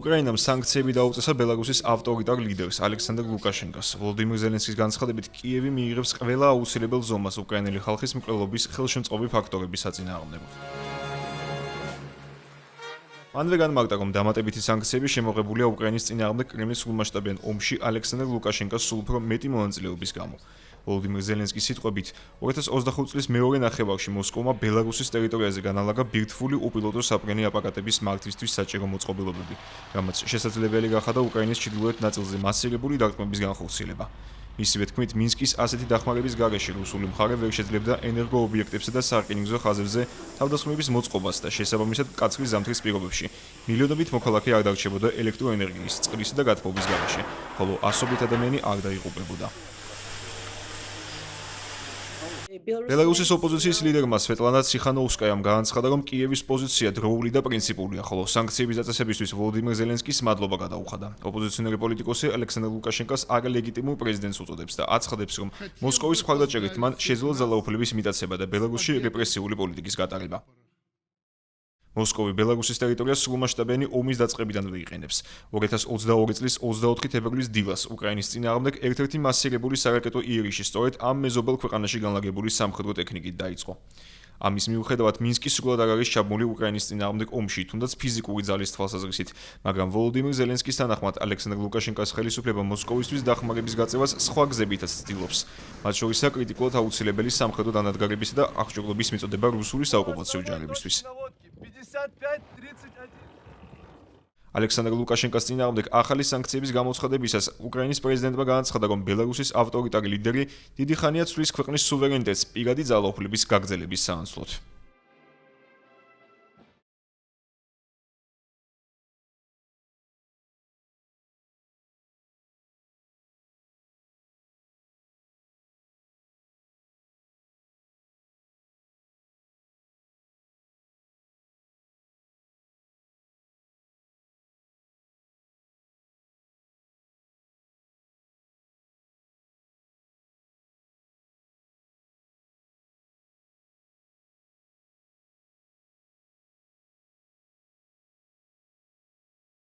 უკრაინამ სანქციები დაუწესა ბელარუსის ავტორიტარ ლიდერს ალექსანდრ ლუკაშენკოს. ვოლოდიმირ ზელენსკის განცხადებით, კიევი მიიღებს ყველა აუცილებელ ზომას უკრაინელი ხალხის მკვლელობის ხელშემწყობი ფაქტორების საწინააღმდეგოდ. მანვე განმარტა, რომ დამატებითი სანქციები შემოღებულია უკრაინის წინააღმდეგ კრემლის სრულმასშტაბიან ომში ალექსანდრ ლუკაშენკოს სულ უფრო მეტი მონაწილეობის გამო. ვოლოდიმირ ზელენსკის სიტყვებით, 2025 წლის მეორე ნახევარში მოსკოვმა ბელარუსის ტერიტორიაზე განალაგა ბირთვული უპილოტო საფრენი აპარატების მართვისთვის საჭირო მოწყობილობები, რამაც შესაძლებელი გახადა უკრაინის ჩრდილოეთ ნაწილზე მასირებული დარტყმების განხორციელება. მისივე თქმით, მინსკის ასეთი დახმარების გარეშე რუსული მხარე ვერ შეძლებდა ენერგოობიექტებსა და სარკინიგზო ხაზებზე თავდასხმების მოწყობას და შესაბამისად მკაცრი ზამთრის პირობებში მილიონობით მოქალაქე არ დარჩებოდა ელექტროენერგიის, წყლისა და გათბობის გარეშე, ხოლო ასობით ადამიანი არ დაიღუპებოდა. ბელარუსის ოპოზიციის ლიდერმა სვეტლანა ციხანოუსკაიამ განაცხადა, რომ კიევის პოზიცია დროული და პრინციპულია, ხოლო სანქციების დაწესებისთვის ვოლოდიმირ ზელენსკის მადლობა გადაუხადა. ოპოზიციონერი პოლიტიკოსი ალექსანდრ ლუკაშენკოს არალეგიტიმურ პრეზიდენტს უწოდებს და აცხადებს, რომ მოსკოვის მხარდაჭერით მან შეძლო ძალაუფლების მიტაცება და ბელარუსში რეპრესიული პოლიტიკის გატარება. მოსკოვი ბელარუსის ტერიტორიას სრულმასშტაბიანი ომის დაწყებიდანვე იყენებს. 2022 წლის 24 თებერვლის დილას უკრაინის წინააღმდეგ ერთ-ერთი მასირებული სარაკეტო იერიში სწორედ ამ მეზობელ ქვეყანაში განლაგებული სამხედრო ტექნიკით დაიწყო. ამის მიუხედავად მინსკი სრულად არ არის ჩაბმული უკრაინის წინააღმდეგ ომში, თუნდაც ფიზიკური ძალის თვალსაზრისით, მაგრამ ვოლოდიმირ ზელენსკის თანახმად ალექსანდრ ლუკაშენკოს ხელისუფლება მოსკოვისთვის დახმარების გაწევას სხვა გზებითაც ცდილობს. მათ შორისაა კრიტიკულად აუცილებელი სამხედრო დანადგარებისა და აღჭურვილობის მიწოდება რუსული საოკუპაციო ჯარებისთვის. ალექსანდრ ლუკაშენკოს წინააღმდეგ ახალი სანქციების გამოცხადებისას უკრაინის პრეზიდენტმა განაცხადა, რომ ბელარუსის ავტორიტარი ლიდერი დიდი ხანია ცვლის ქვეყნის სუვერენიტეტს პირადი ძალაუფლების გაგრძელების საანცვლოდ.